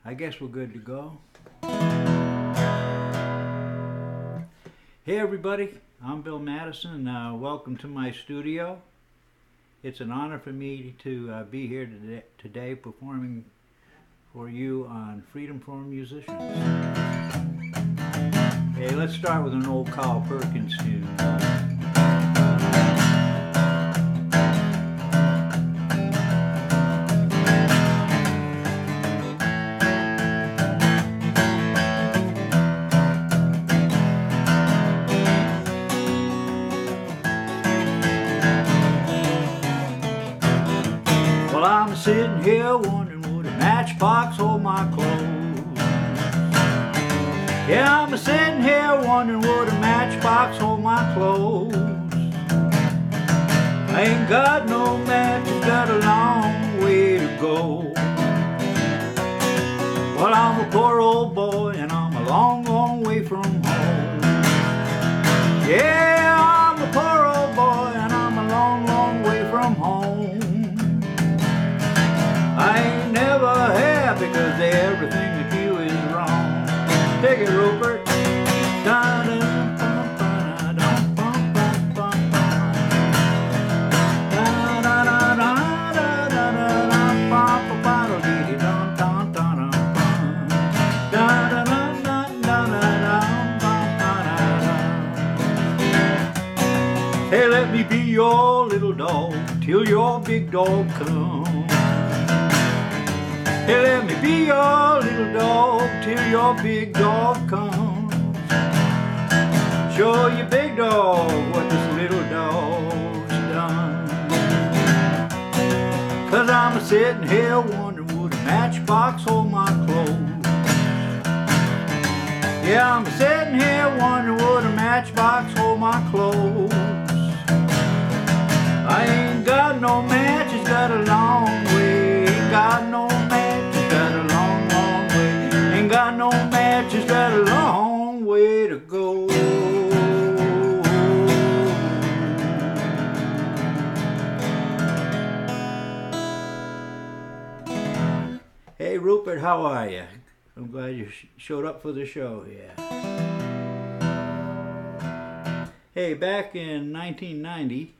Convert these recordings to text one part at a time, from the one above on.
I guess we're good to go. Hey everybody, I'm Bill Madison. Welcome to my studio. It's an honor for me to be here today performing for you on Freedom for Musicians. Hey, let's start with an old Carl Perkins tune. Well, I'm sitting here wondering would a matchbox hold my clothes? Yeah, I'm sitting here wondering would a matchbox hold my clothes? I ain't got no match, it's got a long way to go. Well, I'm a poor old boy and I'm a long, long way from home. Yeah, I'm a poor old boy and I'm a long, long way from home. I ain't never happy because everything that you is wrong. Take it, Rupert. Hey, let me be your little dog till your big dog comes. Hey, let me be your little dog till your big dog comes. Show your big dog what this little dog's done. 'Cause I'm sitting here wondering would a matchbox hold my clothes? Yeah, I'm sitting here wondering would a matchbox hold my clothes? I ain't got no match, it's got a long way. Ain't got no match, it's got a long, long way. Ain't got no match, it's got a long way to go. Hey Rupert, how are you? I'm glad you showed up for the show, yeah. Hey, back in 1990,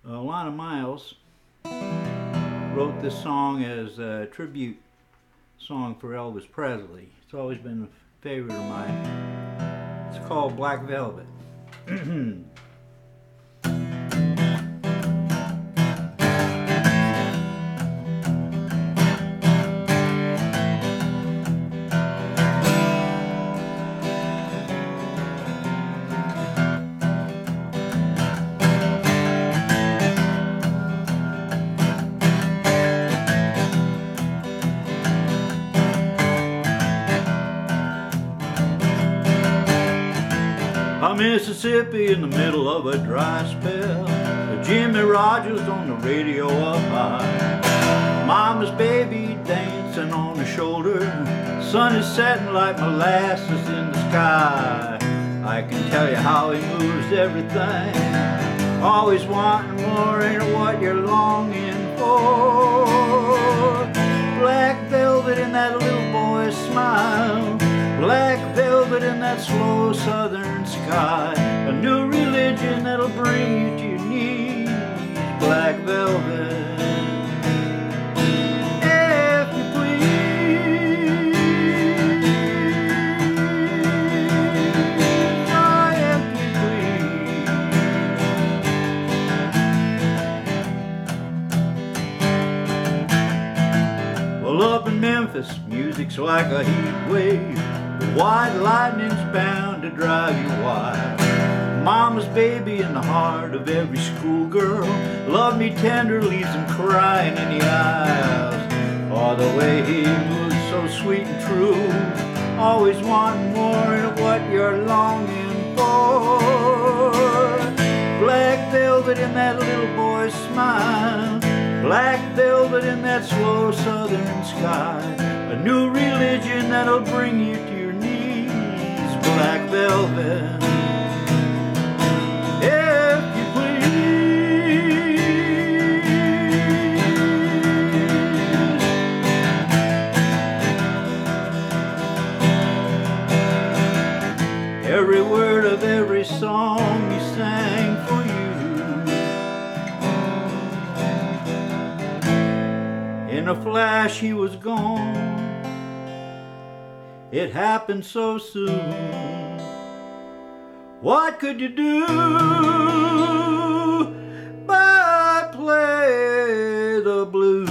Lana Miles wrote this song as a tribute song for Elvis Presley. It's always been a favorite of mine. It's called Black Velvet. Mississippi in the middle of a dry spell. Jimmy Rogers on the radio up high. Mama's baby dancing on the shoulder. Sun is setting like molasses in the sky. I can tell you how he moves everything. Always wanting more, ain't it what you're longing for? Black velvet in that little boy's smile. Black velvet in that slow southern sky. A new religion that'll bring you to your knees. Black velvet, if you please. Oh, if you please. Well, up in Memphis, music's like a heat wave. White lightning's bound to drive you wild. Mama's baby in the heart of every schoolgirl. Love me tender, leaves him crying in the aisles. Oh, the way he moves so sweet and true. Always wanting more of what you're longing for. Black velvet in that little boy's smile. Black velvet in that slow southern sky. A new religion that'll bring you to your knees. Black velvet, if you please. she was gone. It happened so soon. What could you do but play the blues?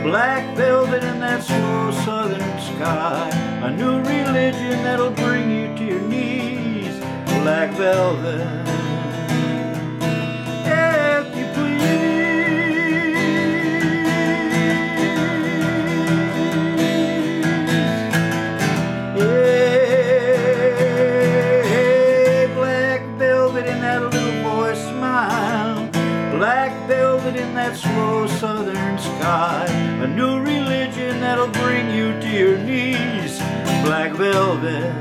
Black velvet in that slow southern sky, a new religion that'll bring you to your knees. Black velvet, if you please. Hey, black velvet in that little boy's smile, black velvet in that slow southern sky, a new religion that'll bring you to your knees. Black velvet,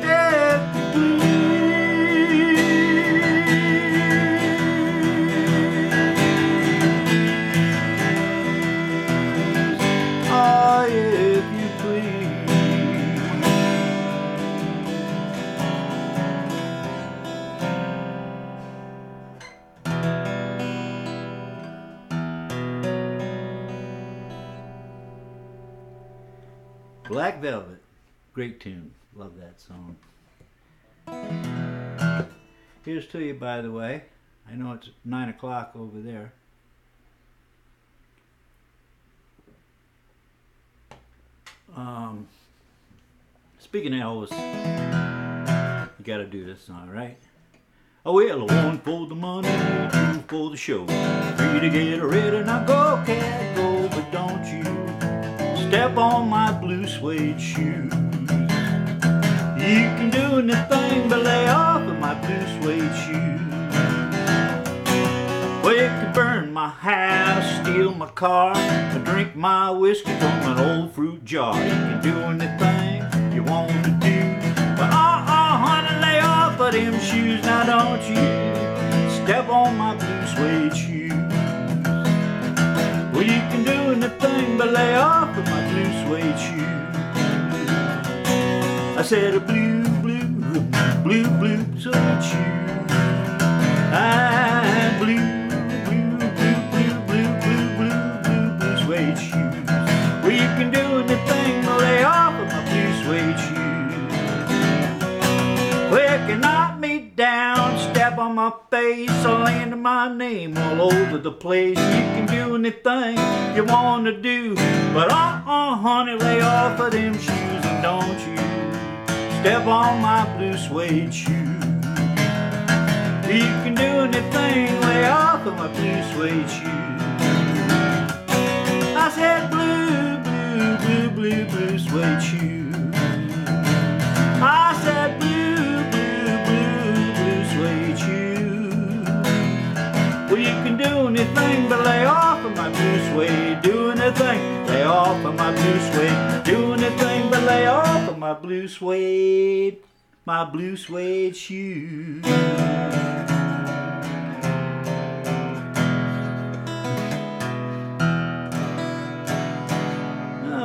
if you please. Oh, if you please. Black Velvet, great tune, love that song. Here's to you, by the way. I know it's 9 o'clock over there. Speaking of Elvis, you gotta do this song, right? Oh well, one for the money, two for the show. Three to get ready, now go cat go, but don't you step on my blue suede shoes. You can do anything but lay off of my blue suede shoes. Well, you can burn my house, steal my car, and drink my whiskey from an old fruit jar. You can do anything you want to do, but honey, lay off of them shoes. Now don't you step on my blue suede shoes. Well, you can do anything but lay off of my blue suede shoes. I said a blue, blue, blue, blue suede shoes. Ah, blue, blue, blue, blue, blue, blue, blue, blue, blue suede shoes. Well, you can do anything but lay off of my blue suede shoes. Well, you can knock me down, step on my face, land my name all over the place. You can do anything you want to do, but honey, lay off of them shoes, and don't you step on my blue suede shoes. You can do anything, lay off of my blue suede shoes. I said blue, blue, blue, blue, blue suede shoes. I said blue, blue, blue, blue suede shoes. Well, you can do anything but lay off of my blue suede. Do anything, lay off of my blue suede. Do anything but lay off of my blue suede. My blue suede shoes.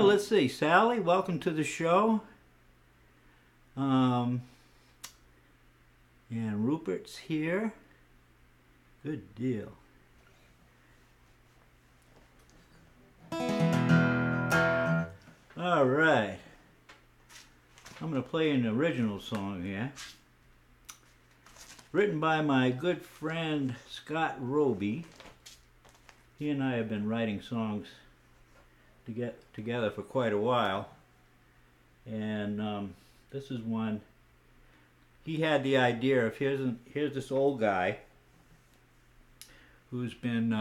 Let's see, Sally, welcome to the show. And Rupert's here. Good deal. All right. I'm going to play an original song here. Written by my good friend Scott Roby. He and I have been writing songs to get together for quite a while, and this is one. He had the idea of here's this old guy who's been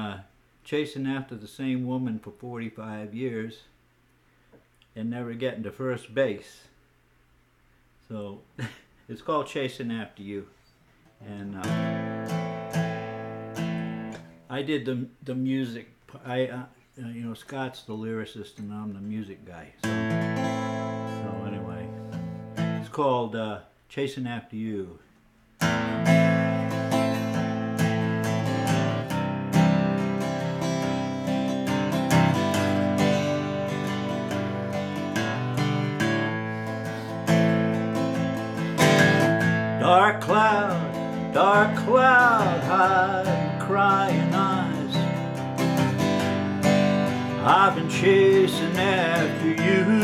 chasing after the same woman for 45 years and never getting to first base. So it's called Chasing After You, and I did the music. You know, Scott's the lyricist and I'm the music guy. So anyway, it's called Chasing After You. Dark cloud, hide crying eyes. I've been chasing after you.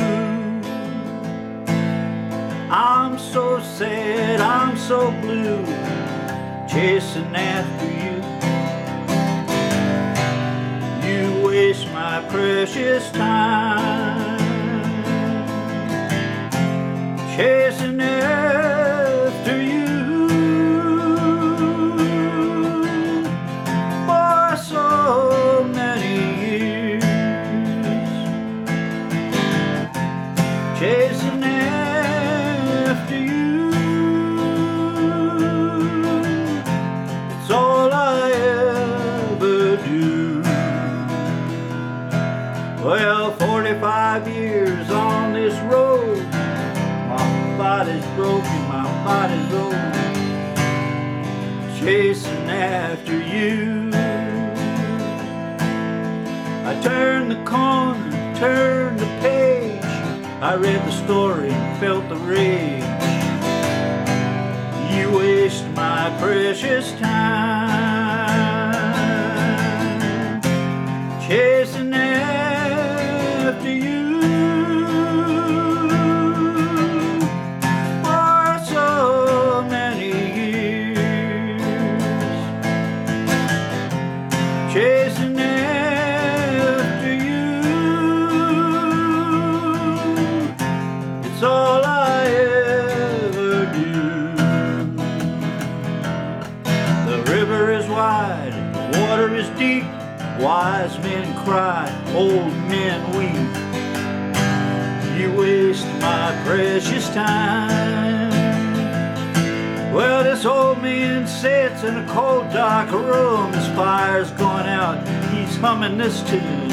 I'm so sad, I'm so blue, chasing after you. You waste my precious time, chasing after you. For so many years, chasing after you. It's all I ever do. Well, 45 years on this road, my body's broken, my body's old, chasing after you. I turned the corner, turned the page, I read the story and felt the rage. You waste my precious time, chasing after you. For so many years, chasing after you. It's all I ever do. The river is wide, the water is deep. Wise men cry, old men weep. You waste my precious time. Well, this old man sits in a cold dark room. His fire's going out, he's humming this tune,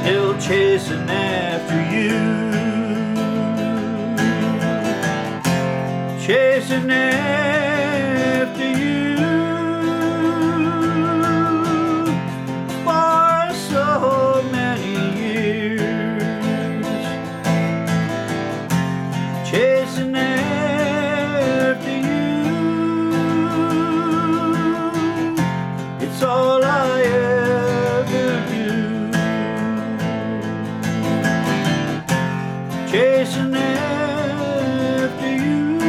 still chasing after you. Chasing after you. For so many years, chasing after you. It's all I ever do. Chasing after you.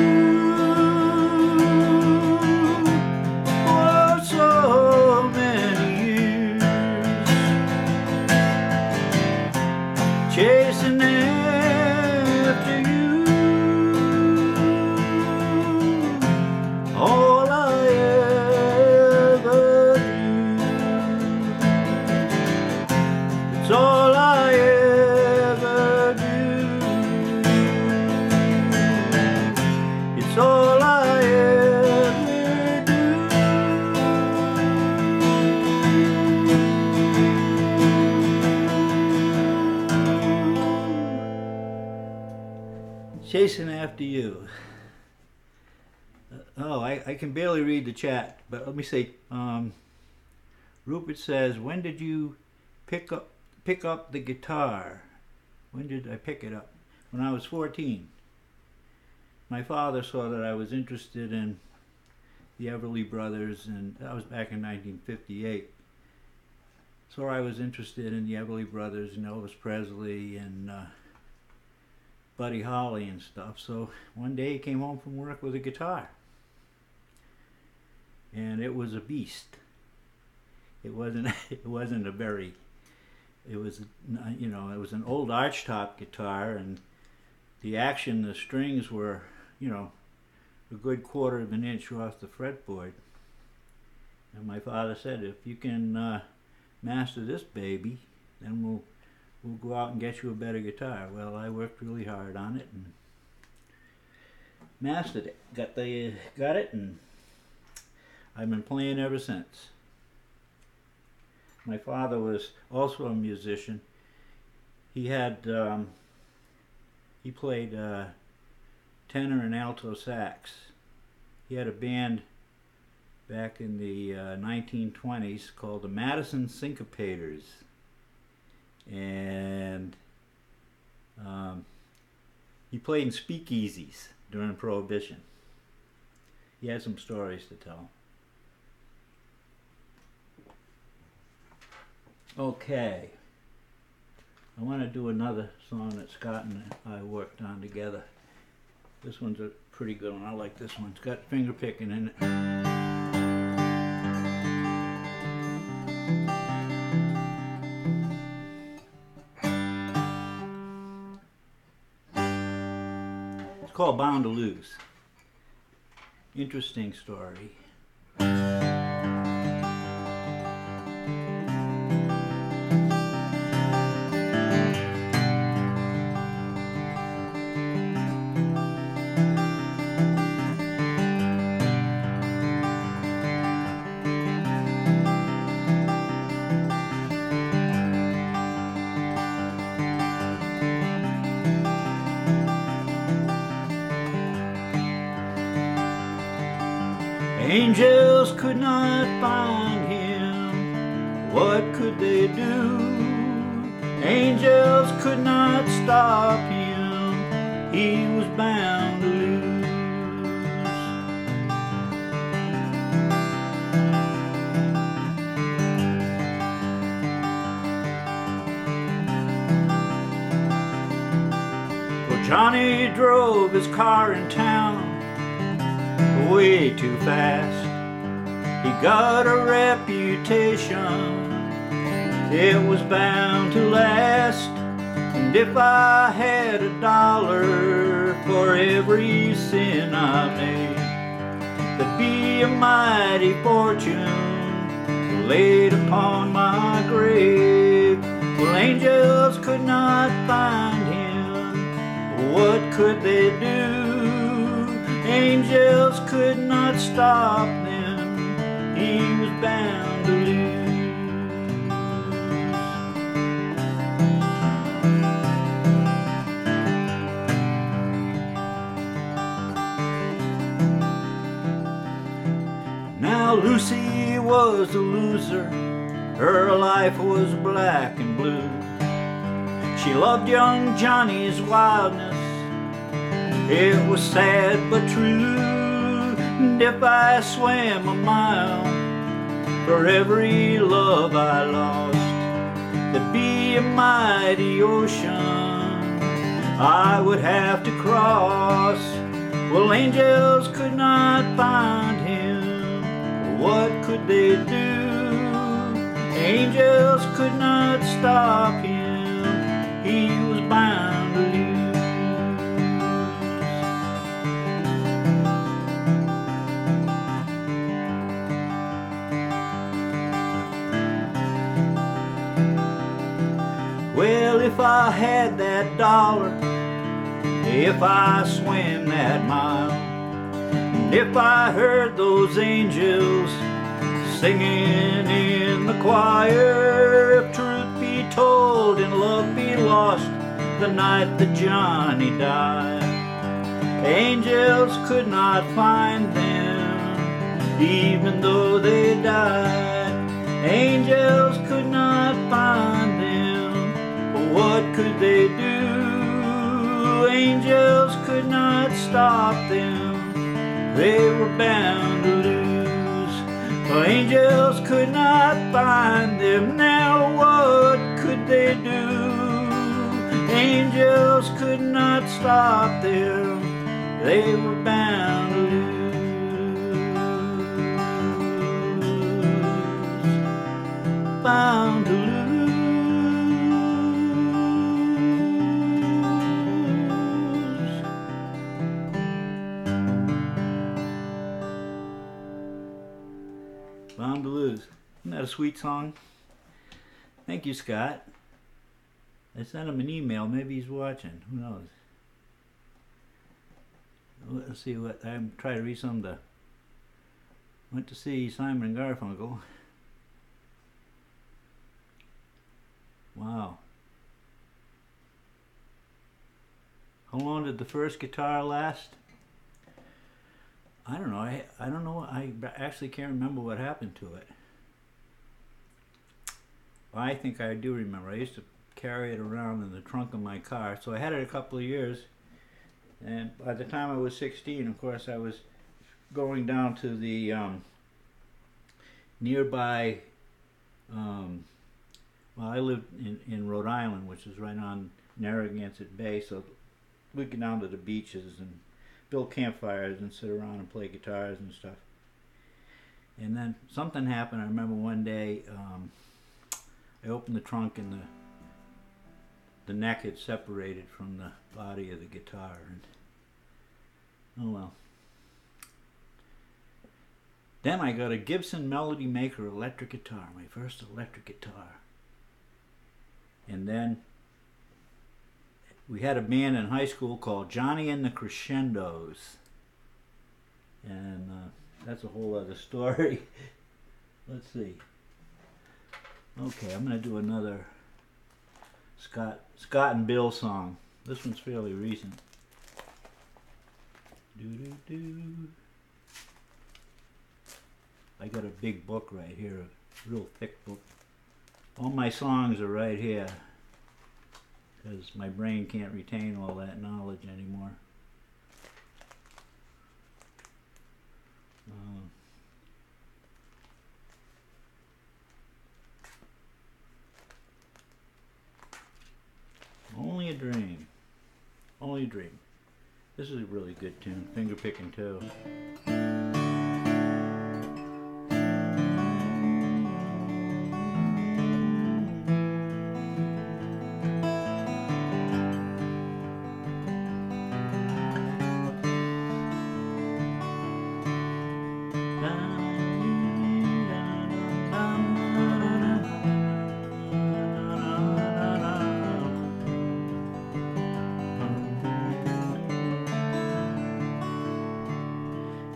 For so many years, chasing after you. All I ever do. It's all I ever do. It's all I ever do. Chasing after you. I can barely read the chat, but let me see. Rupert says, when did you pick up the guitar? When did I pick it up? When I was 14. My father saw that I was interested in the Everly Brothers, and that was back in 1958. So I was interested in the Everly Brothers and Elvis Presley and Buddy Holly and stuff. So one day he came home from work with a guitar, and it was a beast. It wasn't a very, it was, you know, it was an old archtop guitar, and the action, the strings were, you know, a good quarter of an inch off the fretboard. And my father said, if you can master this baby, then we'll go out and get you a better guitar. Well, I worked really hard on it and mastered it. Got it, and I've been playing ever since. My father was also a musician. He had he played tenor and alto sax. He had a band back in the 1920s called the Madison Syncopators, and he played in speakeasies during Prohibition. He had some stories to tell. Okay, I want to do another song that Scott and I worked on together. This one's a pretty good one. I like this one. It's got finger picking in it. It's called Bound to Lose. Interesting story. Angels could not find him. What could they do? Angels could not stop him. He was bound to lose. Well, Johnny drove his car in town way too fast. He got a reputation, it was bound to last. And if I had $1 for every sin I made, there'd be a mighty fortune laid upon my grave. Well, angels could not find him. What could they do? Angels could not stop them. He was bound to lose. Now Lucy was a loser. Her life was black and blue. She loved young Johnny's wildness. It was sad but true. And if I swam a mile for every love I lost, there'd be a mighty ocean I would have to cross. Well, angels could not find him. What could they do? Angels could not stop him. He was bound to lose. Well, if I had that $1, if I swam that mile, and if I heard those angels singing in the choir, if truth be told and love be lost the night that Johnny died, angels could not find them, even though they died. Angels could not find them. What could they do? Angels could not stop them. They were bound to lose. Well, angels could not find them. Now what could they do? Angels could not stop them. They were bound to lose. Bound to lose. Bound to lose. Isn't that a sweet song? Thank you, Scott. I sent him an email. Maybe he's watching. Who knows? Let's see what I'm trying to read some of the. Went to see Simon and Garfunkel. Wow. How long did the first guitar last? I don't know. I don't know. I actually can't remember what happened to it. I think I do remember. I used to carry it around in the trunk of my car. So I had it a couple of years. And by the time I was 16, of course, I was going down to the nearby, well, I lived in Rhode Island, which is right on Narragansett Bay, so we'd get down to the beaches and build campfires and sit around and play guitars and stuff. And then something happened. I remember one day I opened the trunk and the neck had separated from the body of the guitar, and oh well. Then I got a Gibson Melody Maker electric guitar, my first electric guitar. And then we had a band in high school called Johnny and the Crescendos. And that's a whole other story. Let's see. Okay, I'm going to do another Scott and Bill song. This one's fairly recent. Doo-doo-doo. I got a big book right here, a real thick book. All my songs are right here, because my brain can't retain all that knowledge anymore. Only a Dream. Only a Dream. This is a really good tune. Finger picking too.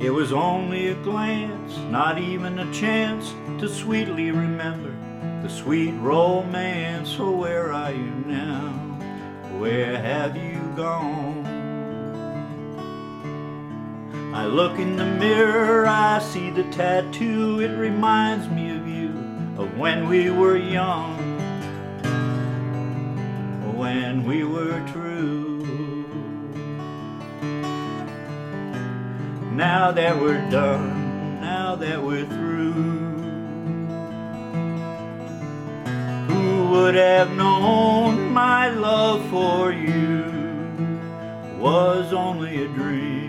It was only a glance, not even a chance to sweetly remember the sweet romance. Oh, where are you now? Where have you gone? I look in the mirror, I see the tattoo. It reminds me of you, of when we were young, when we were true. Now that we're done, now that we're through, who would have known my love for you was only a dream?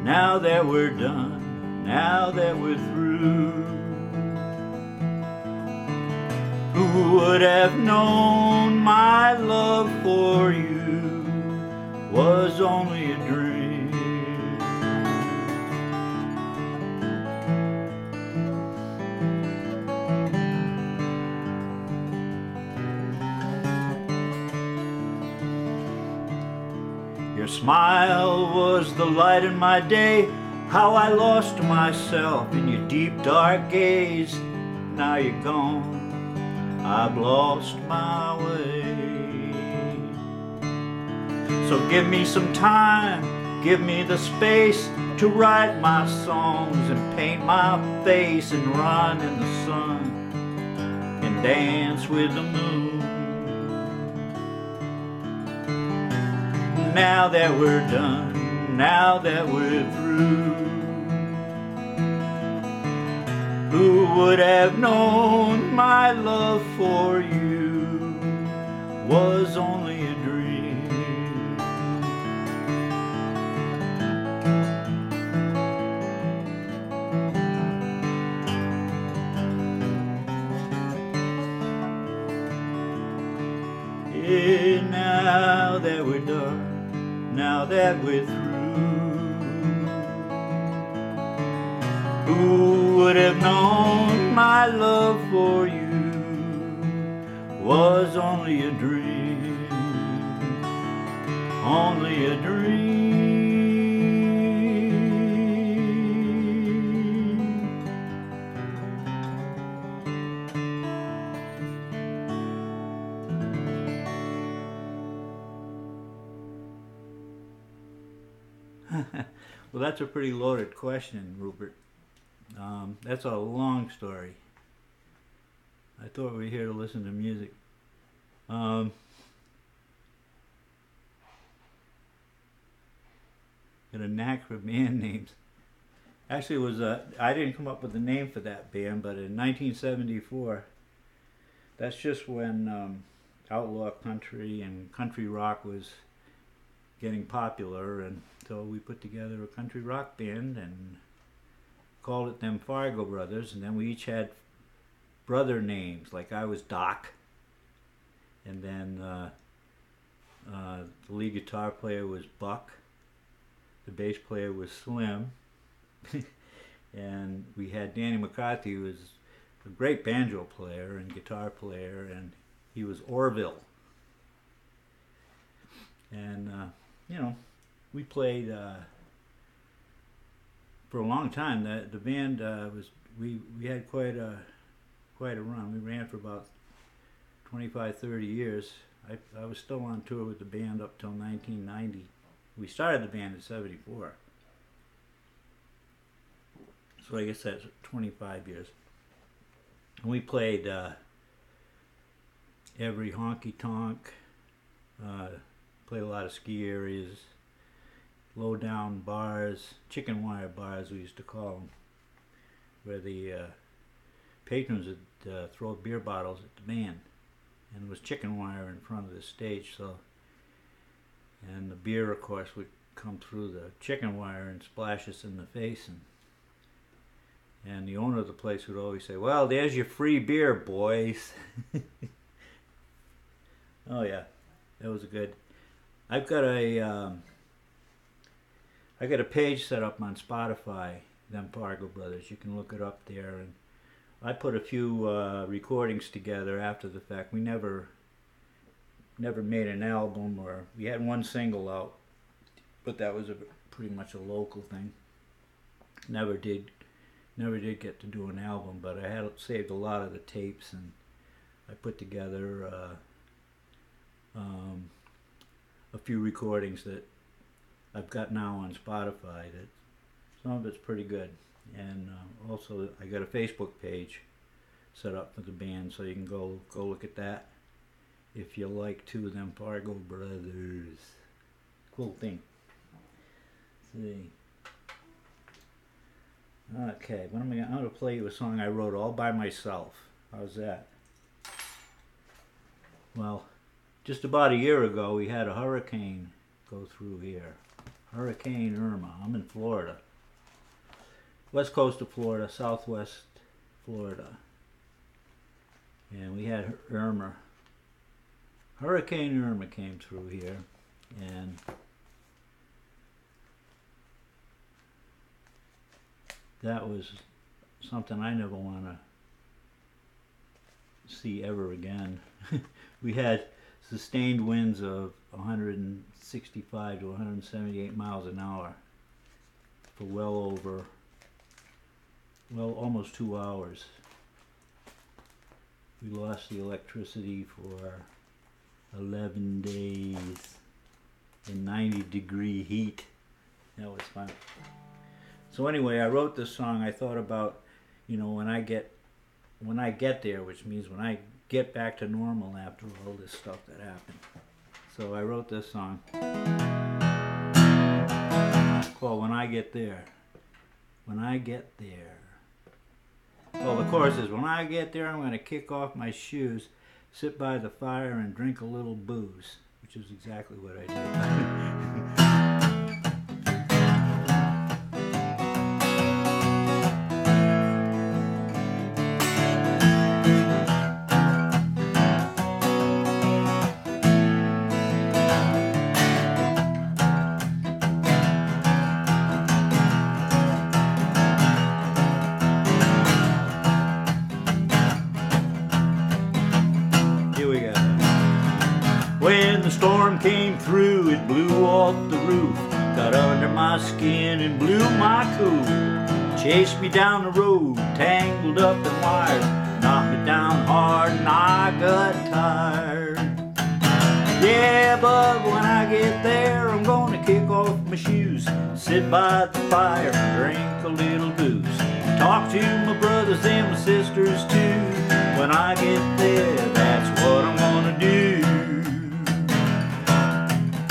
Now that we're done, now that we're through, who would have known my love for you was only a dream? Your smile was the light in my day. How I lost myself in your deep dark gaze. Now you're gone, I've lost my way. So give me some time, give me the space to write my songs and paint my face and run in the sun and dance with the moon. Now that we're done, now that we're through, who would have known my love for you was only a dream? Yeah, now that we're done, now that we're through, who would have known my love for you was only a dream, only a dream. Well, that's a pretty loaded question, Rupert. That's a long story. I thought we were here to listen to music. Got a knack for band names. Actually, it was I didn't come up with the name for that band, but in 1974, that's just when outlaw country and country rock was getting popular, and so we put together a country rock band and called it them Fargo Brothers, and then we each had brother names. Like I was Doc, and then the lead guitar player was Buck, the bass player was Slim, and we had Danny McCarthy, who was a great banjo player and guitar player, and he was Orville. And you know, we played for a long time. The band was we had quite a run. We ran for about 25-30 years. I was still on tour with the band up till 1990. We started the band in '74, so I guess that's 25 years. And we played every honky tonk. Played a lot of ski areas, low down bars, chicken wire bars we used to call them, where the patrons would throw beer bottles at the band, and there was chicken wire in front of the stage, so, and the beer of course would come through the chicken wire and splash us in the face, and the owner of the place would always say, "Well, there's your free beer, boys." Oh yeah, that was a good. I've got a I got a page set up on Spotify, them Fargo Brothers. You can look it up there, and I put a few recordings together after the fact. We never made an album, or we had one single out, but that was pretty much a local thing. Never did get to do an album, but I had saved a lot of the tapes, and I put together a few recordings that I've got now on Spotify. That some of it's pretty good, and also I got a Facebook page set up for the band, so you can go look at that if you like two of them Fargo Brothers. Cool thing. Let's see. Okay, what am I? I'm gonna play you a song I wrote all by myself. How's that? Well, just about a year ago, we had a hurricane go through here. Hurricane Irma. I'm in Florida. West coast of Florida, southwest Florida. And we had Irma. Hurricane Irma came through here, and that was something I never want to see ever again. We had sustained winds of 165 to 178 miles an hour for almost 2 hours. We lost the electricity for 11 days in 90-degree heat. That was fun. So anyway, I wrote this song. I thought about, you know, when I get there, which means when I get back to normal after all this stuff that happened. So I wrote this song called When I Get There. When I get there. Well, the chorus is, when I get there, I'm going to kick off my shoes, sit by the fire, and drink a little booze, which is exactly what I did. storm came through, it blew off the roof, got under my skin and blew my cool. Chased me down the road, tangled up in wires, knocked me down hard and I got tired. Yeah, but when I get there, I'm gonna kick off my shoes, sit by the fire and drink a little booze. Talk to my brothers and my sisters too. When I get there, that's what I'm gonna do.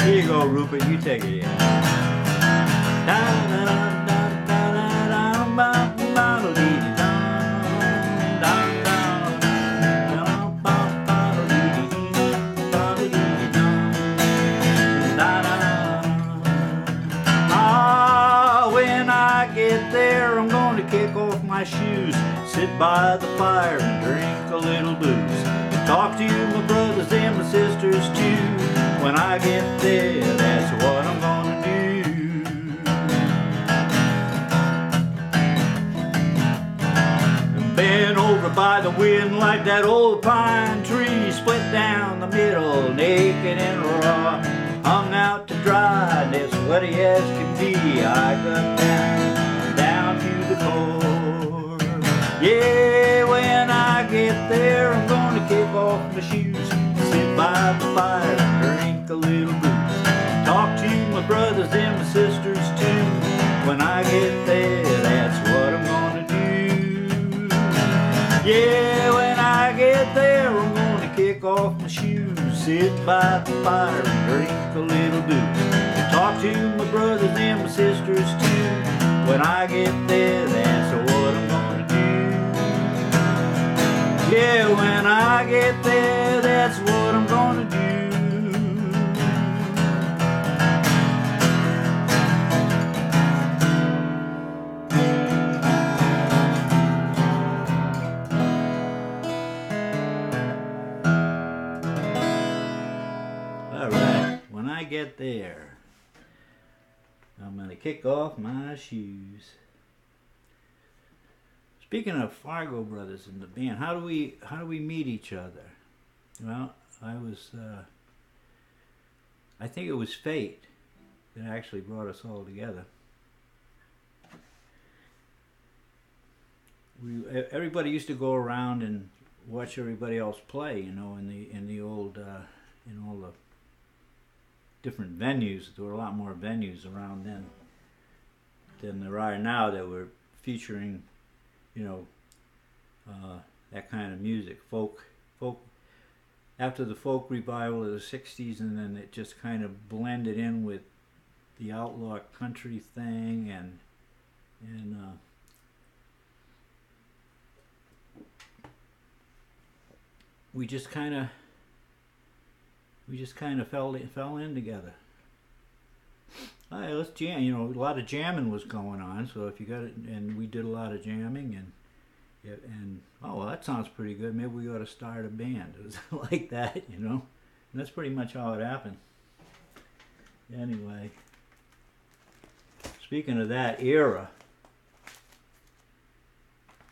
Here you go, Rupert, you take it in. When I get there, I'm gonna kick off my shoes, sit by the fire and drink a little booze. Talk to my brothers and my sisters too. When I get there, that's what I'm gonna do. Bent over by the wind like that old pine tree, split down the middle, naked and raw, hung out to dry and as sweaty as can be. I got down to the core. Yeah, when I get there, I'm gonna kick off my shoes, sit by the fire and drink a little booze. Talk to my brothers and my sisters too. When I get there, that's what I'm gonna do. Yeah, when I get there, I'm gonna kick off my shoes, sit by the fire and drink a little booze. Talk to my brothers and my sisters too. When I get there, that's what I'm gonna do. Yeah, when I get there, that's what I'm gonna do. All right, when I get there, I'm gonna kick off my shoes. Speaking of Fargo brothers and the band, how do we meet each other? Well, I think it was fate that actually brought us all together. Everybody used to go around and watch everybody else play, you know, in the old in all the different venues. There were a lot more venues around then than there are now that were featuring, you know, that kind of music, folk. After the folk revival of the '60s, and then it just kind of blended in with the outlaw country thing, and we just kind of fell in together. All right, let's jam. You know, a lot of jamming was going on, so if you got it, and we did a lot of jamming, and oh, well, that sounds pretty good. Maybe we ought to start a band. It was like that, you know. And that's pretty much how it happened. Anyway, speaking of that era,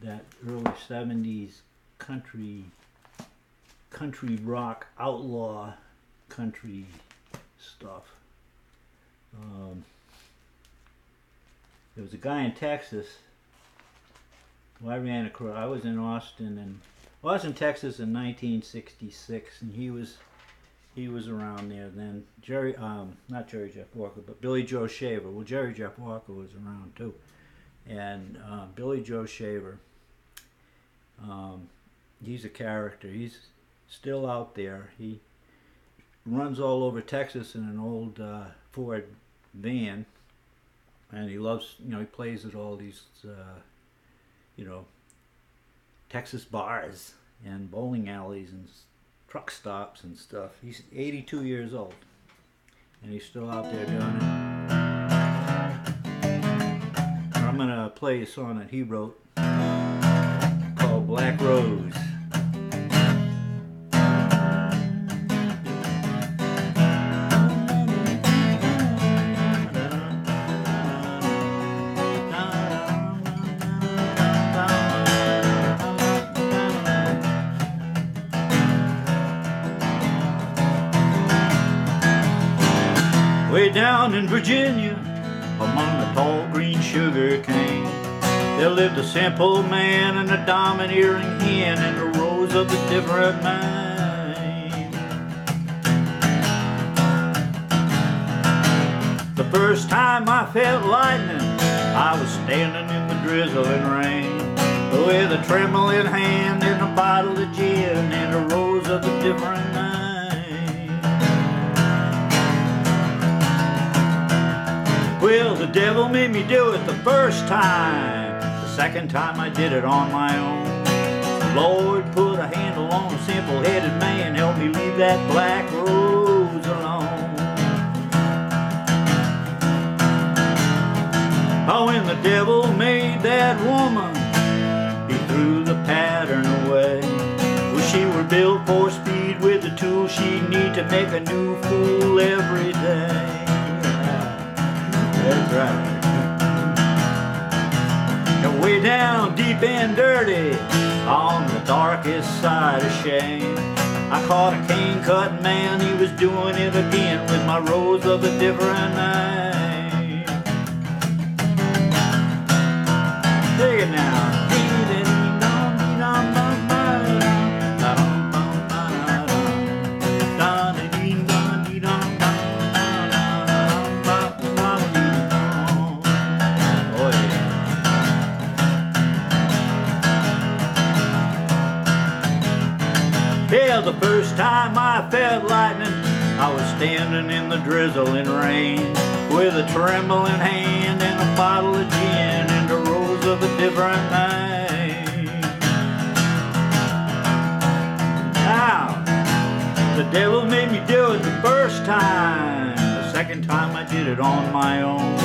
that early '70s country rock, outlaw country stuff. There was a guy in Texas who I ran across. I was in Austin, Texas in 1966, and he was around there then. Not Jerry Jeff Walker, but Billy Joe Shaver. Well, Jerry Jeff Walker was around too, and Billy Joe Shaver. He's a character. He's still out there. He runs all over Texas in an old Ford van, and he loves, you know, he plays at all these, you know, Texas bars and bowling alleys and truck stops and stuff. He's 82 years old, and he's still out there doing it. I'm gonna play a song that he wrote called Black Rose. Way down in Virginia, among the tall green sugar cane, there lived a simple man and a domineering hen and a rose of a different mind. The first time I felt lightning, I was standing in the drizzling rain, with a trembling hand and a bottle of gin and a rose of a different mind. Well, the devil made me do it the first time. The second time I did it on my own. Lord, put a handle on a simple-headed man, help me leave that black rose alone. Oh, when the devil made that woman, he threw the pattern away. Well, she were built for speed with the tools she'd need to make a new fool every day. That's right. And way down deep and dirty, on the darkest side of shame, I caught a cane-cutting man, he was doing it again with my rose of a different name. Take it now. Yeah, the first time I felt lightning, I was standing in the drizzling rain, with a trembling hand and a bottle of gin and a rose of a different name. Now, the devil made me do it the first time. The second time I did it on my own.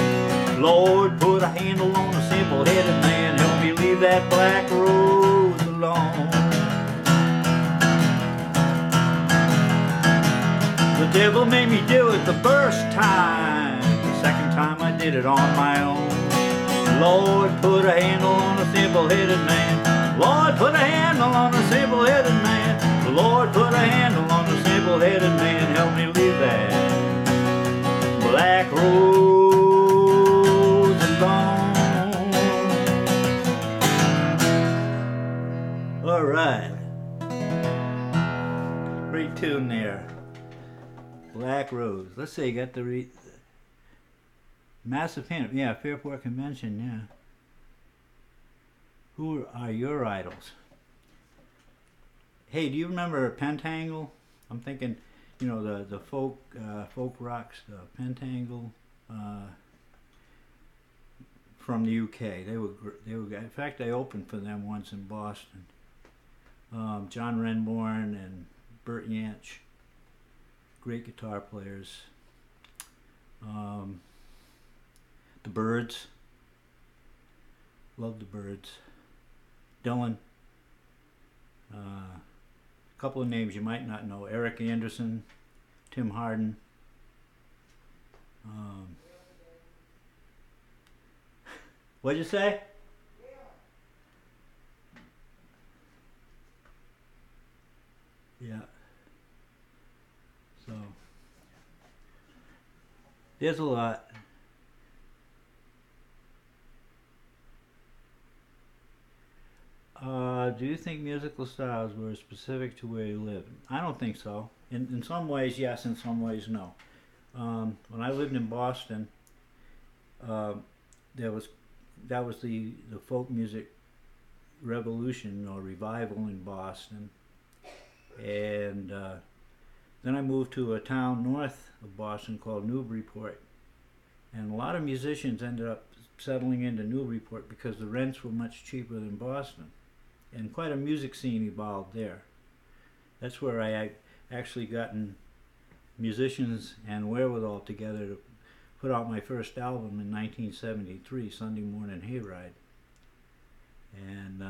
Lord, put a handle on a simple-headed man, help me leave that black rose alone. The devil made me do it the first time. The second time I did it on my own. Lord, put a handle on a simple-headed man. Lord, put a handle on a simple-headed man. Lord, put a handle on a simple-headed man. Help me leave that black rose alone. All right. Great tune there. Black Rose. Let's see, you got the Massive Hint. Yeah, Fairport Convention, yeah. Who are your idols? Hey, do you remember Pentangle? I'm thinking, you know, the folk rocks, Pentangle, from the UK. They were in fact, I opened for them once in Boston. John Renbourn and Bert Yanch. Great guitar players. The Byrds. Love the Byrds. Dylan. A couple of names you might not know. Eric Anderson. Tim Hardin. What'd you say? Yeah. So, there's a lot. Do you think musical styles were specific to where you live? I don't think so. In some ways, yes. In some ways, no. When I lived in Boston, that was the folk music revolution or revival in Boston, and then I moved to a town north of Boston called Newburyport, and a lot of musicians ended up settling into Newburyport because the rents were much cheaper than Boston, and quite a music scene evolved there. That's where I actually gotten musicians and wherewithal together to put out my first album in 1973, Sunday Morning Hayride, and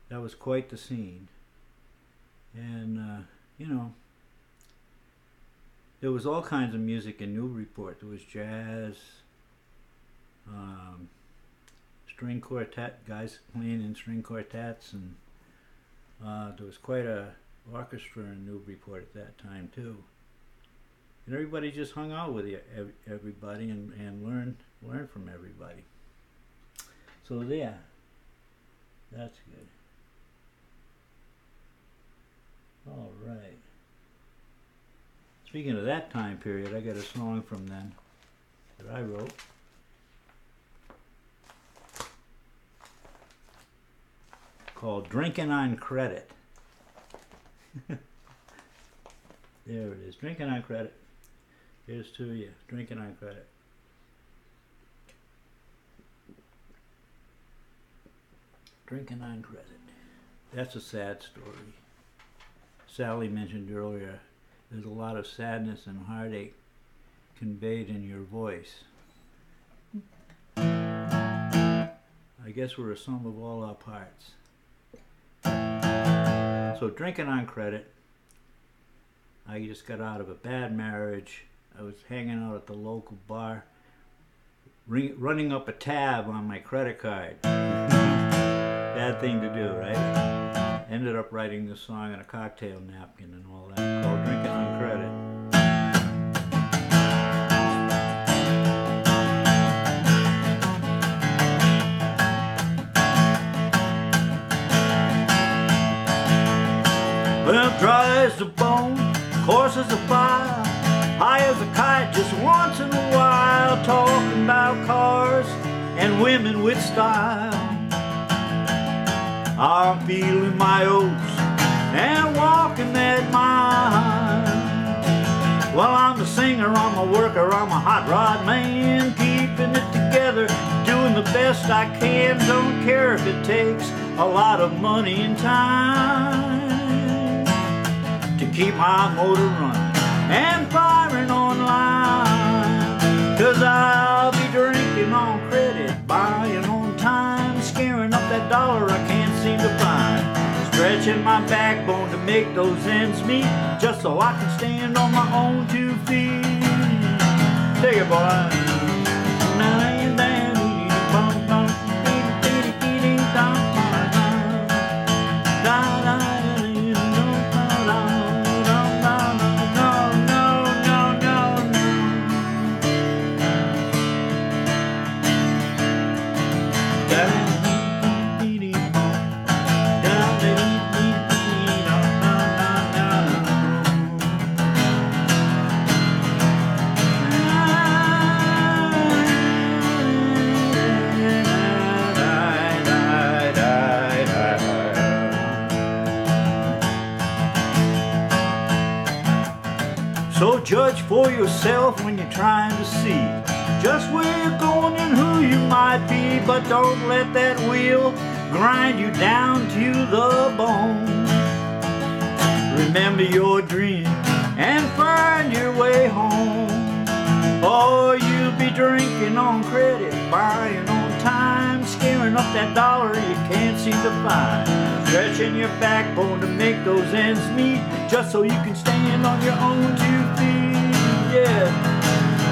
that was quite the scene. And you know, there was all kinds of music in Newburyport. There was jazz, string quartet, guys playing in string quartets, and there was quite a orchestra in Newburyport at that time too. And everybody just hung out with everybody and learned from everybody. So yeah, that's good. All right. Speaking of that time period, I got a song from then that I wrote. Called Drinking on Credit. There it is, Drinking on Credit. Here's to you, Drinking on Credit. Drinking on Credit. That's a sad story. Sally mentioned earlier, there's a lot of sadness and heartache conveyed in your voice. I guess we're a sum of all our parts. So Drinking on Credit. I just got out of a bad marriage. I was hanging out at the local bar, running up a tab on my credit card. Bad thing to do, right? Ended up writing this song on a cocktail napkin and all that, called Drinking on Credit. Well, dry as a bone, coarse as a fire, high as a kite just once in a while, talking about cars and women with style. I'm feeling my oats and walking that mile. Well, I'm a singer, I'm a worker, I'm a hot rod man, keeping it together, doing the best I can, don't care if it takes a lot of money and time to keep my motor running and firing online. 'Cause I'll be drinking on credit, buying on time, scaring up that dollar I can't seem to find, stretching my backbone to make those ends meet, just so I can stand on my own 2 feet. Take it, boy. So judge for yourself when you're trying to see just where you're going and who you might be, but don't let that wheel grind you down to the bone. Remember your dream and find your way home, or you'll be drinking on credit, buying on time, scaring up that dollar you can't seem to find, stretching your backbone to make those ends meet, just so you can stand on your own 2 feet. Yeah.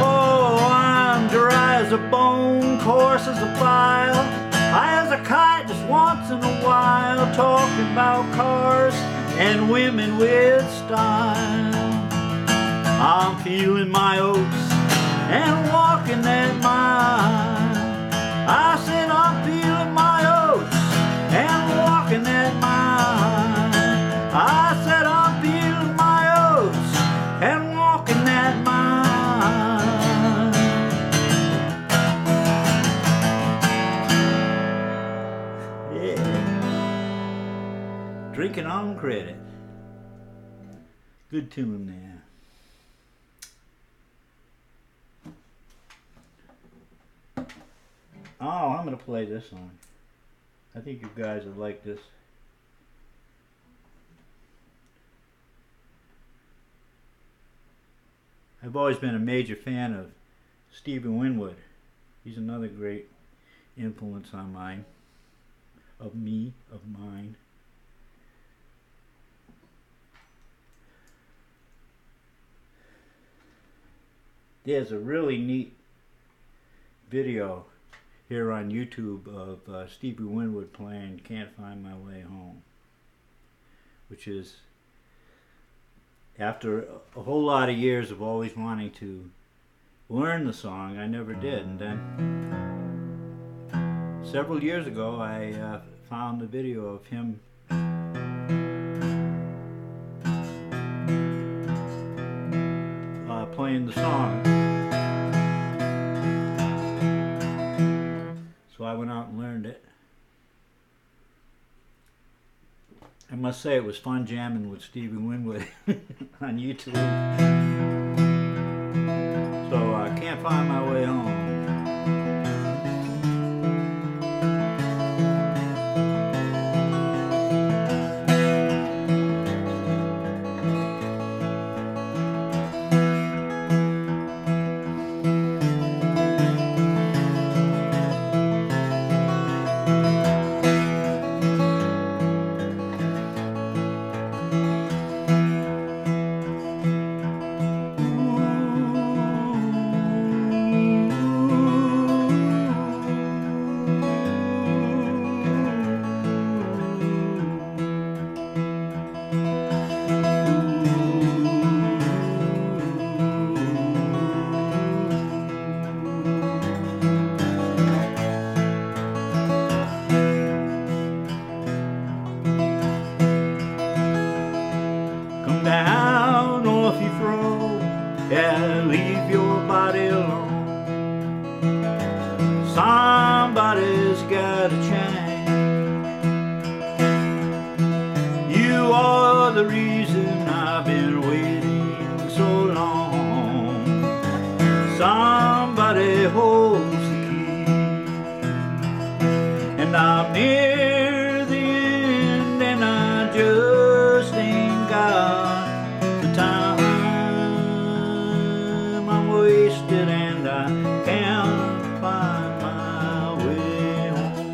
Oh, I'm dry as a bone, coarse as a file, high as a kite just once in a while, talking about cars and women with style. I'm feeling my oats and walking that mile. I said I'm feeling my oats and walking that mile. I said I'm feeling my oats and walking that mile. Yeah. Drinking on credit. Good tune there. Oh, I'm going to play this song. I think you guys would like this. I've always been a major fan of Stevie Winwood. He's another great influence on mine. Of mine. There's a really neat video here on YouTube of Stevie Winwood playing Can't Find My Way Home, which is after a whole lot of years of always wanting to learn the song, I never did. And then several years ago, I found a video of him playing the song. So I went out and learned it. I must say it was fun jamming with Stevie Winwood on YouTube. So I can't find my way home. Down off your throne, yeah, leave your body alone. Somebody's gotta change. You are the reason I've been waiting so long. Somebody holds the key, and I'm near the end, and I just ain't got time. I'm wasted and I can't find my way home.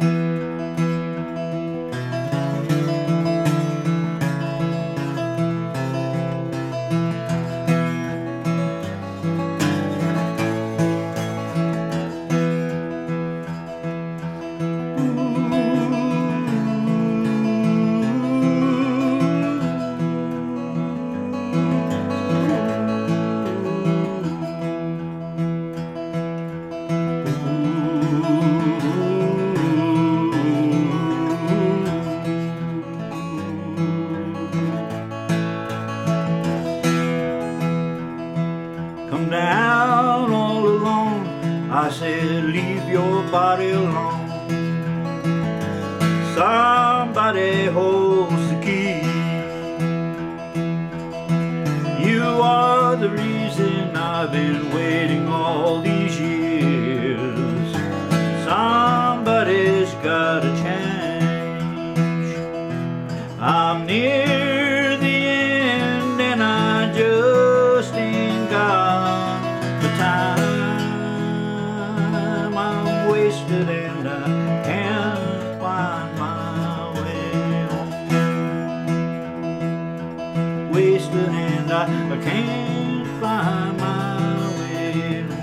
Come down all alone, I said leave your body alone. Somebody holds the key. You are the reason I've been waiting all these years. Somebody's gotta change. I'm near the end and I just ain't got the time. I'm wasted and I can't find my way home. Wasted and I can't find my way home.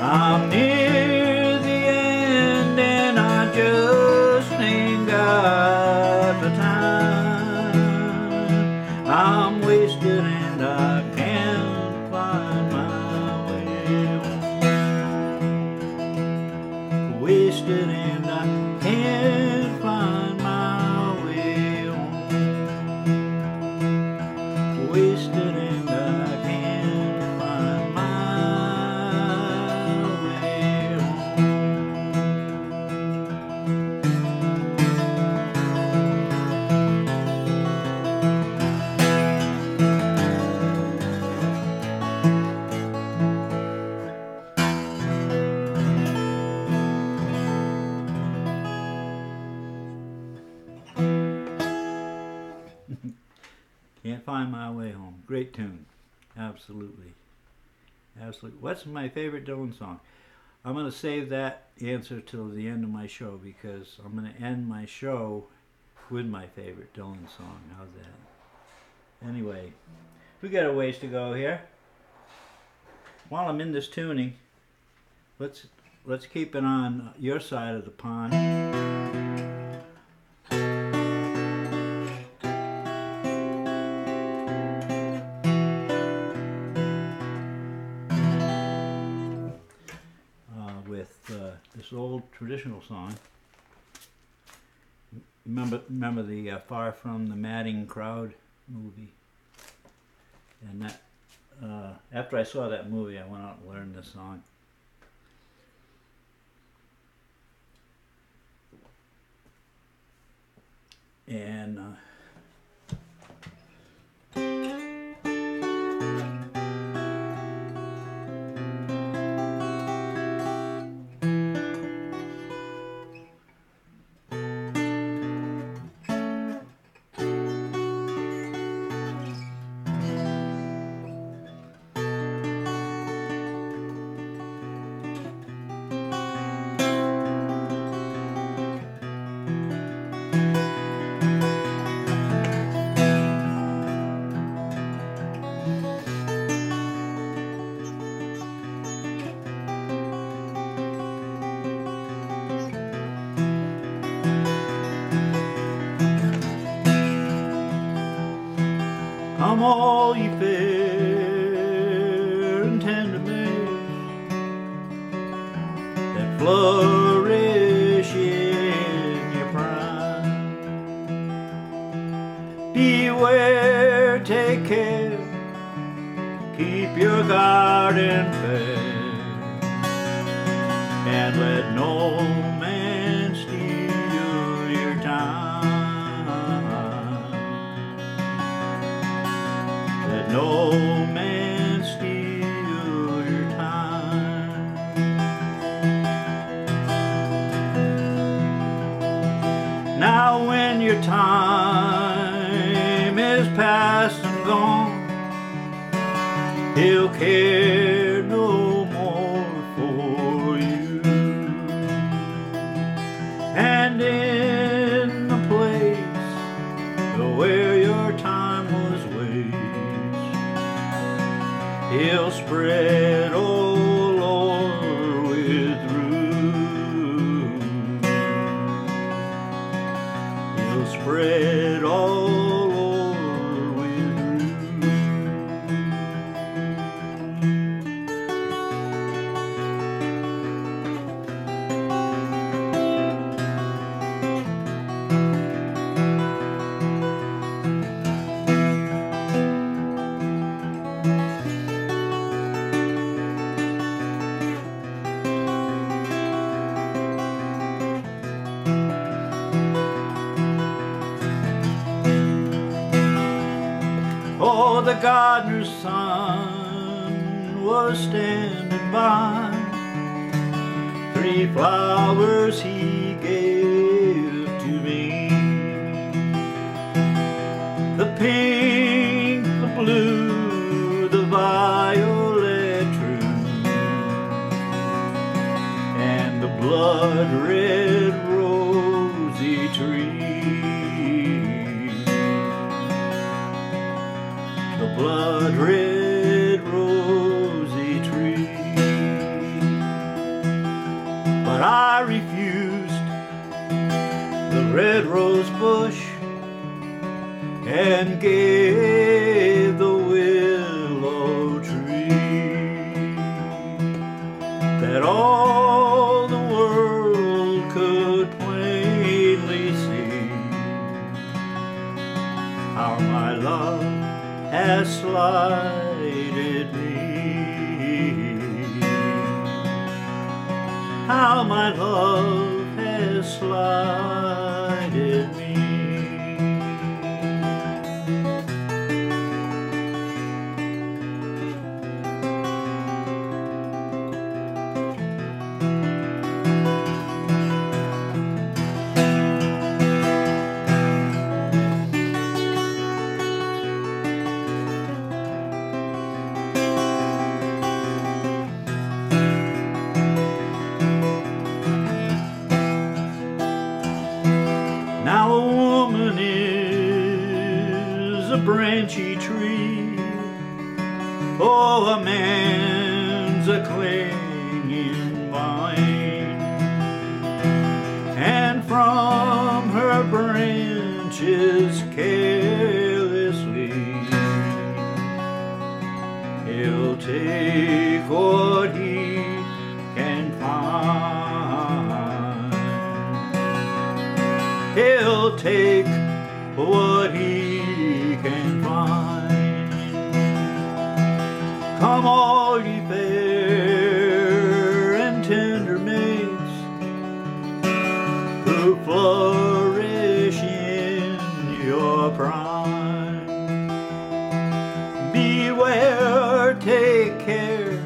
I'm near the end and I just ain't got the time. I'm wasted and I can't find my way home. Wasted and I can't find my way home. Wasted and I can't find my way Can't find my way home. Great tune. Absolutely. Absolutely. What's my favorite Dylan song? I'm going to save that answer till the end of my show because I'm going to end my show with my favorite Dylan song. How's that? Anyway, we got a ways to go here. while I'm in this tuning, let's keep it on your side of the pond. With this old traditional song. Remember the Far From the Madding Crowd movie? And that after I saw that movie, I went out and learned this song. And come all ye fair and tender maids that flourish in your prime. Beware, take care, keep your garden fair, and let no man steal your time. Let no man steal your time. Now when your time is past and gone, he'll care no more for you. And in the place where your time was wasted, he'll spread all o'er with rue. He'll spread all o'er with rue. Oh, the gardener's son was standing by. 3 flowers he gave to me, the pink, the blue, the violet true, and the blood-red rosy tree. The blood-red rosy tree. But I refused the red rose bush and gave the willow tree, that all the world could plainly see how my love has slighted me, how my love has slighted me. Now a woman is a branchy tree, oh, a man a clinging vine, and from her branches carelessly he'll take what he can find. He'll take what he can find. Come all ye fair and tender maids who flourish in your prime. Beware, take care,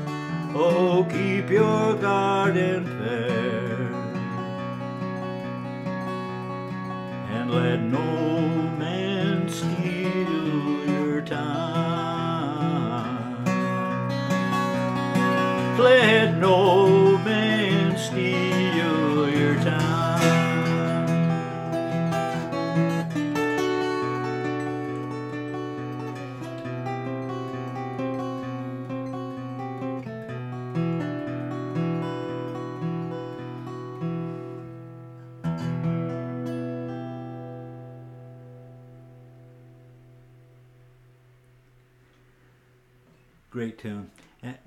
oh keep your garden fair, and let no man steal your time. Let no man steal your time. Great tune. And,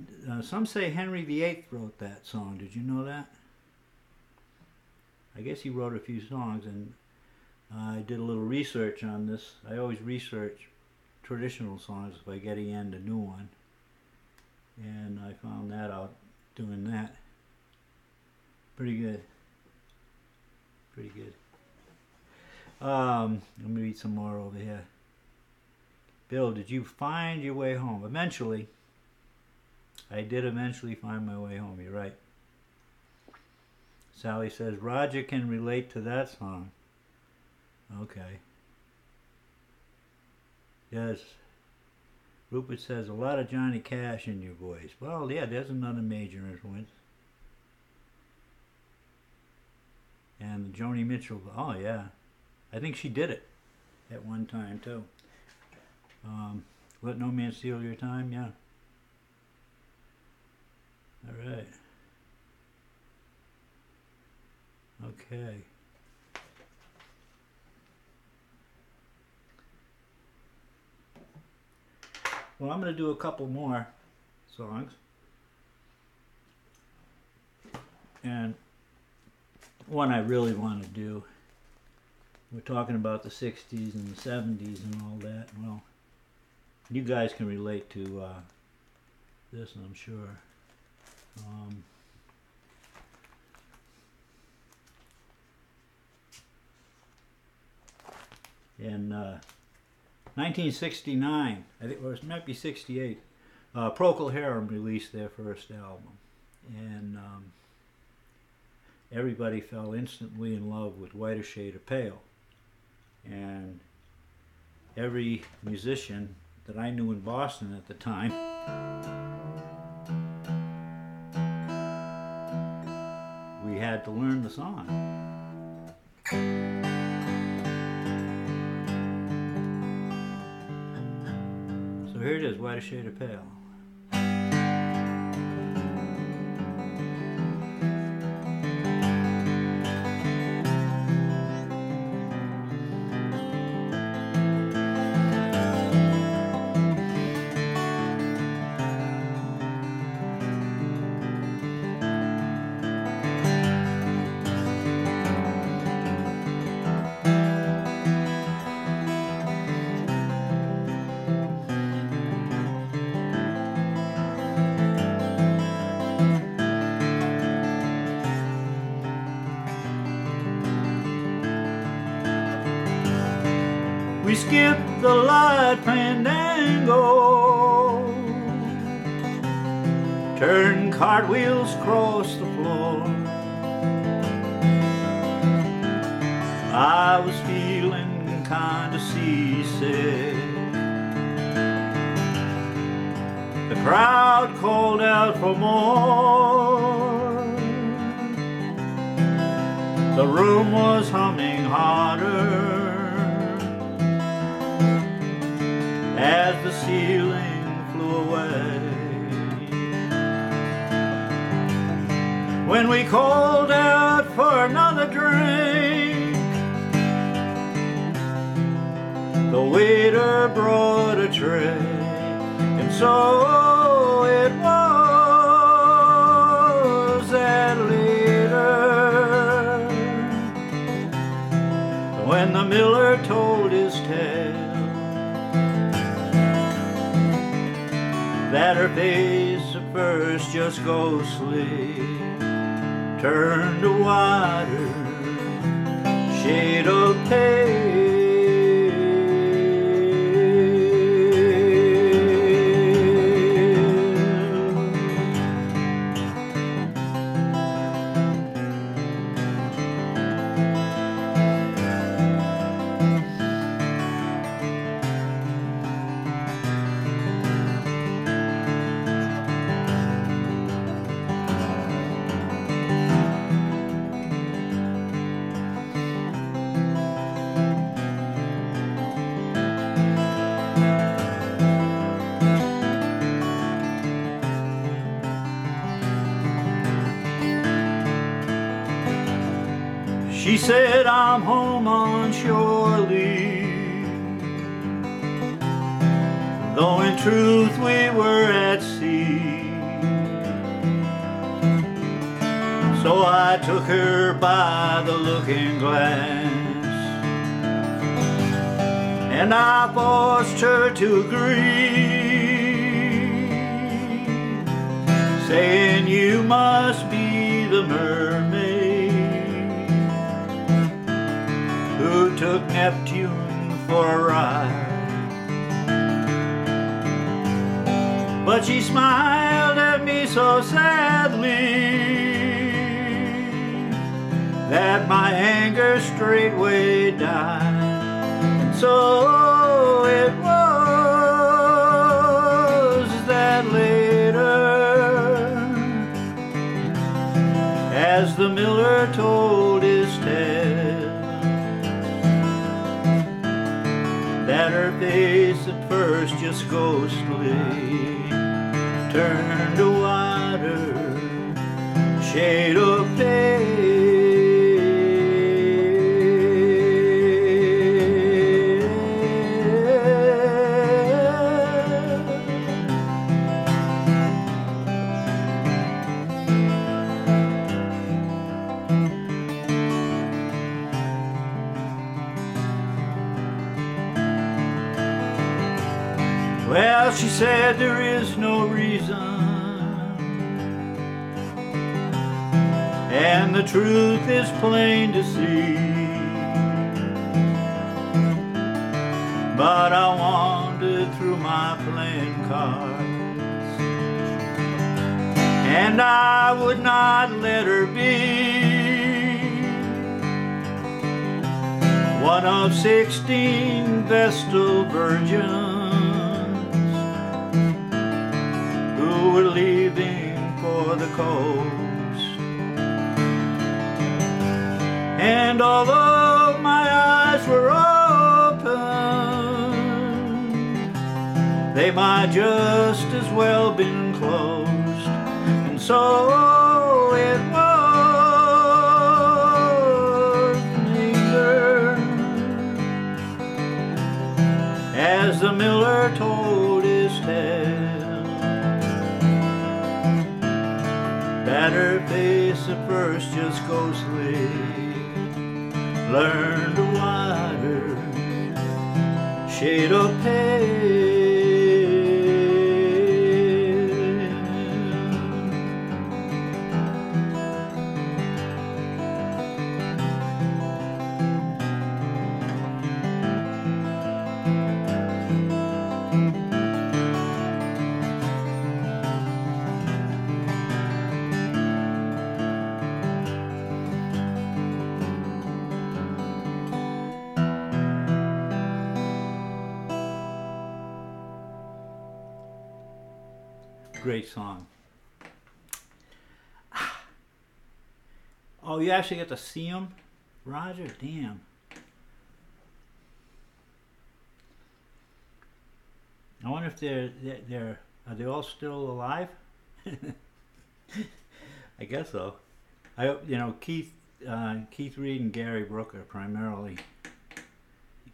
some say Henry VIII wrote that song. Did you know that? I guess he wrote a few songs, and I did a little research on this. I always research traditional songs if I get in a new one, and I found that out doing that. Pretty good. Pretty good. Let me read some more over here. Bill, did you find your way home? Eventually. I did eventually find my way home. You're right. Sally says, Roger can relate to that song. Okay. Yes. Rupert says, a lot of Johnny Cash in your voice. Well, yeah, there's another major influence. And Joni Mitchell, oh yeah. I think she did it at one time too. Let no man steal your time, yeah. All right. Okay. Well, I'm going to do a couple more songs. And one I really want to do, we're talking about the 60s and the 70s and all that. Well, you guys can relate to this, I'm sure. In 1969, I think, or it might be 68, Procol Harum released their first album, and everybody fell instantly in love with Whiter Shade of Pale. And every musician that I knew in Boston at the time we had to learn the song. So here it is, Whiter Shade of Pale. We skipped the light fandango, turned cartwheels across the floor. I was feeling kinda seasick. The crowd called out for more. The room was humming harder as the ceiling flew away. When we called out for another drink, the waiter brought a tray, and so it was that later, when the miller told his tale, that her face at first just ghostly turned to whiter shade of pale. She said, I'm home on shore leave, though in truth we were at sea. So I took her by the looking glass, and I forced her to agree, saying, you must be the mermaid who took Neptune for a ride. But she smiled at me so sadly that my anger straightway died. And so it was that later, as the miller told his tale, that her face at first just ghostly turned to whiter shade of pale. Well, she said, there is no reason, and the truth is plain to see, but I wandered through my playing cards, and I would not let her be one of 16 Vestal virgins who were leaving for the coast. And although my eyes were open, they might just as well been closed. And so it was neither, as the miller told his tale, that her face at first just ghostly learned a wider shade of pale. Great song. Oh, you actually get to see them, Roger? Damn. I wonder if are they all still alive? I guess so. Keith Reed and Gary Brooker primarily.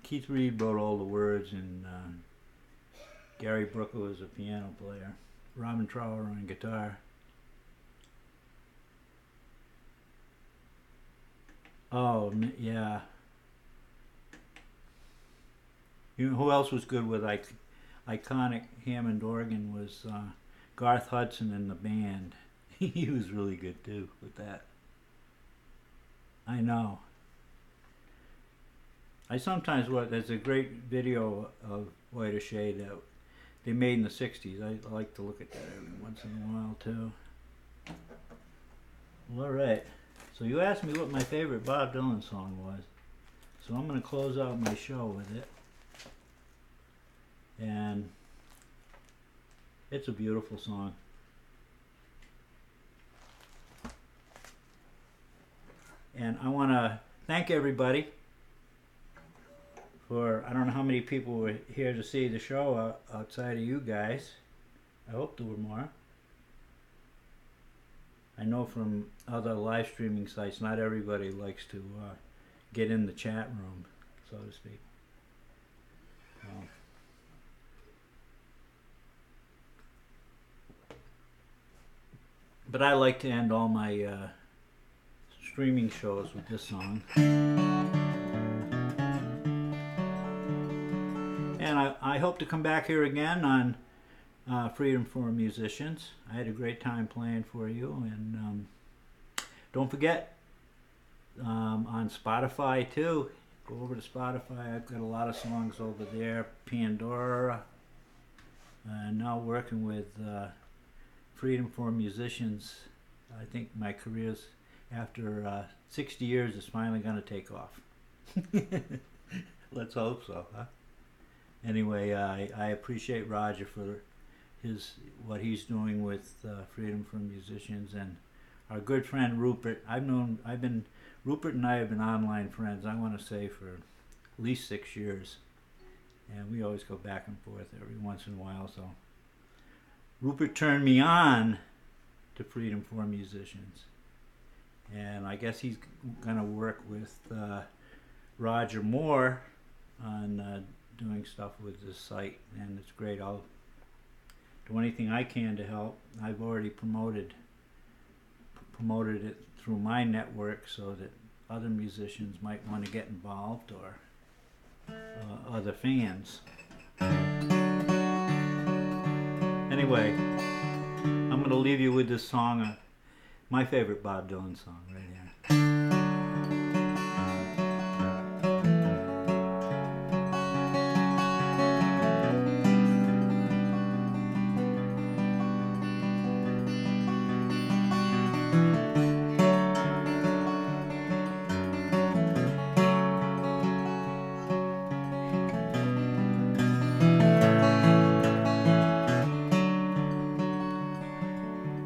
Keith Reed wrote all the words, and Gary Brooker was a piano player. Robin Trower on guitar. Oh, yeah. You know who else was good with iconic Hammond organ was Garth Hudson and the band. He was really good too with that. I know. I sometimes there's a great video of White or Shade that they made in the 60s. I like to look at that every once in a while too. Well, alright. So you asked me what my favorite Bob Dylan song was. So I'm going to close out my show with it. And it's a beautiful song. And I want to thank everybody for, I don't know how many people were here to see the show outside of you guys. I hope there were more. I know from other live streaming sites, not everybody likes to get in the chat room, so to speak. But I like to end all my streaming shows with this song. And I hope to come back here again on Freedom for Musicians. I had a great time playing for you, and don't forget on Spotify too. Go over to Spotify. I've got a lot of songs over there. Pandora. Now working with Freedom for Musicians. I think my career's after 60 years is finally going to take off. Let's hope so, huh? Anyway, I appreciate Roger for what he's doing with Freedom for Musicians, and our good friend Rupert. Rupert and I have been online friends, I want to say, for at least 6 years, and we always go back and forth every once in a while. So Rupert turned me on to Freedom for Musicians, and I guess he's going to work with Roger more on doing stuff with this site, and it's great. I'll do anything I can to help. I've already promoted it through my network so that other musicians might want to get involved, or other fans. Anyway, I'm going to leave you with this song, my favorite Bob Dylan song right here.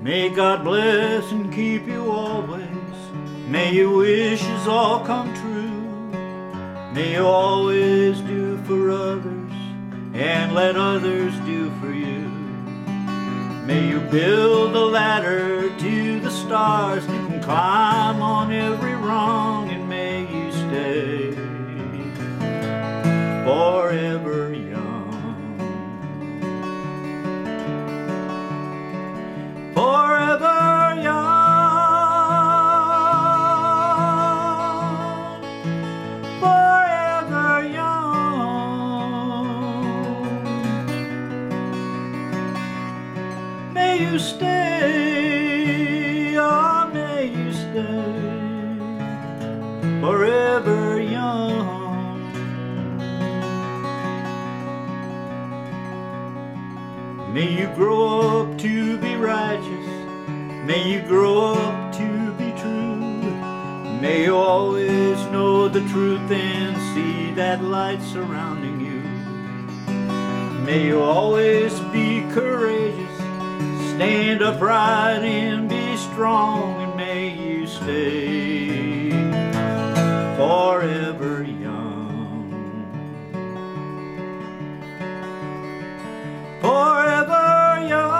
May God bless and keep you always. May your wishes all come true. May you always do for others and let others do for you. May you build a ladder to the stars and climb on every rung, and may you stay forever young. Forever young, forever young. May you stay, oh, may you stay forever young. May you grow up to be righteous. May you grow up to be true. May you always know the truth and see that light surrounding you. May you always be courageous, stand upright and be strong, and may you stay forever young. Forever young,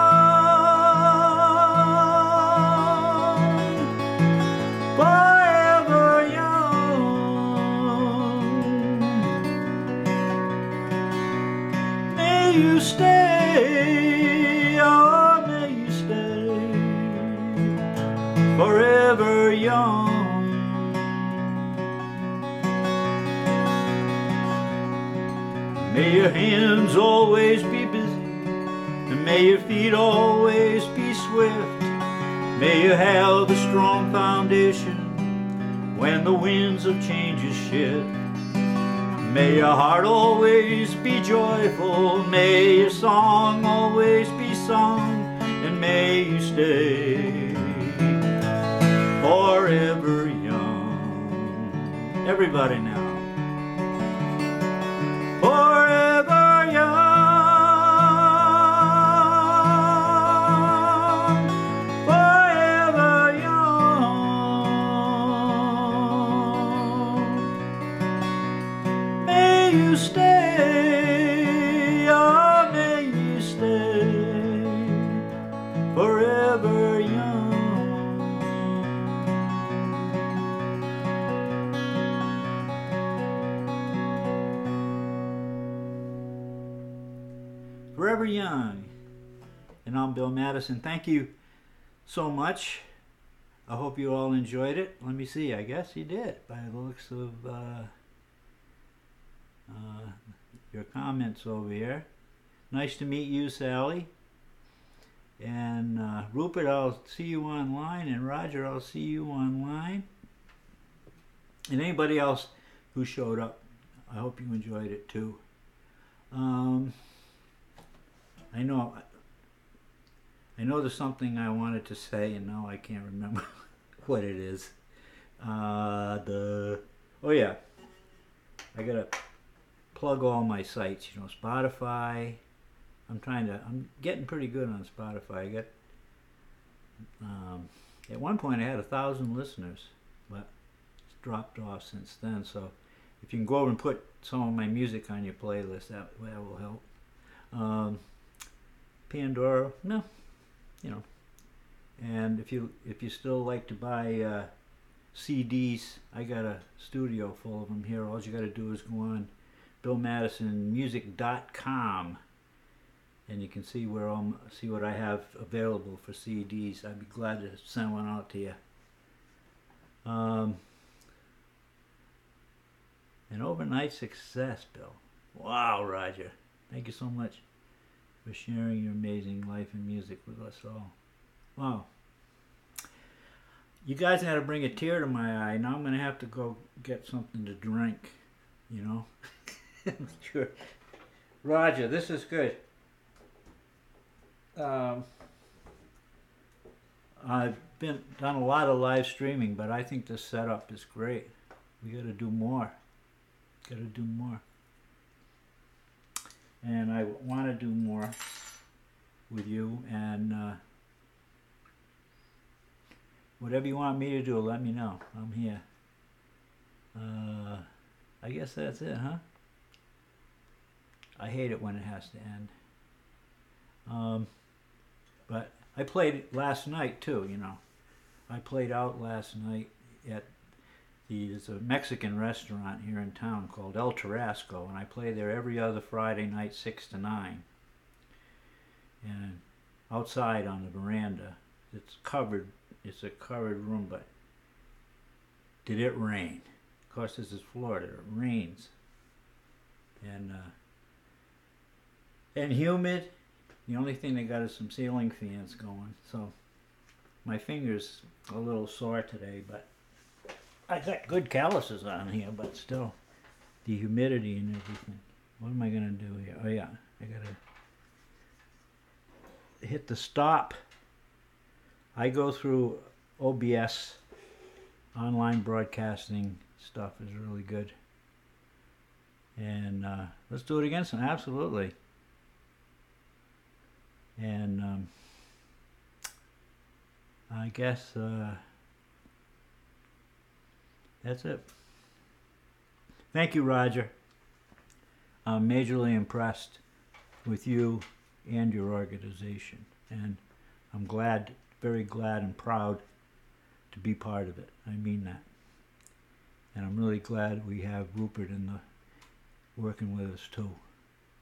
May you stay, oh, may you stay forever young. May your hands always be busy, and may your feet always be swift. May you have a strong foundation when the winds of changes shift. May your heart always be joyful, may your song always be sung, and may you stay forever young. Everybody now. Forever young, forever young. May you stay, oh, may you stay forever young. Forever young. And I'm Bill Madison. Thank you so much. I hope you all enjoyed it. Let me see. I guess you did by the looks of your comments over here. Nice to meet you, Sally. And Rupert, I'll see you online. And Roger, I'll see you online. And anybody else who showed up, I hope you enjoyed it too. I know there's something I wanted to say and now I can't remember what it is. Oh yeah, I gotta plug all my sites, you know, Spotify. I'm getting pretty good on Spotify. I got, at one point I had 1,000 listeners, but it's dropped off since then. So if you can go over and put some of my music on your playlist, that will help. Pandora, no, you know. And if you still like to buy CDs, I got a studio full of them here. All you got to do is go on BillMadisonMusic.com, and you can see see what I have available for CDs. I'd be glad to send one out to you. An overnight success, Bill. Wow, Roger. Thank you so much for sharing your amazing life and music with us all. Wow. You guys had to bring a tear to my eye. Now I'm going to have to go get something to drink, you know. Sure. Roger, this is good. I've done a lot of live streaming, but I think this setup is great. We got to do more. Got to do more. And I want to do more with you, and whatever you want me to do, let me know. I'm here. I guess that's it, huh? I hate it when it has to end. But I played last night too, you know. I played out last night at there's a Mexican restaurant here in town called El Tarasco, and I play there every other Friday night, 6 to 9. And outside on the veranda, it's covered. It's a covered room, but did it rain? Of course, this is Florida. It rains, and humid. The only thing they got is some ceiling fans going. So my finger's a little sore today, but I got good calluses on here, but still, the humidity and everything. What am I gonna do here? Oh yeah, I gotta hit the stop. I go through OBS, online broadcasting stuff is really good. And let's do it again, so absolutely. And I guess that's it. Thank you, Roger. I'm majorly impressed with you and your organization, and I'm glad, very glad and proud to be part of it. I mean that. And I'm really glad we have Rupert in the working with us too.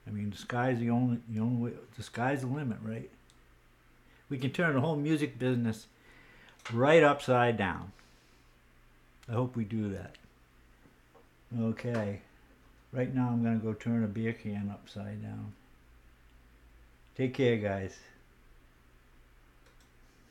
I mean, the sky's the only way, the sky's the limit, right? We can turn the whole music business right upside down. I hope we do that. Okay. Right now I'm going to go turn a beer can upside down. Take care, guys.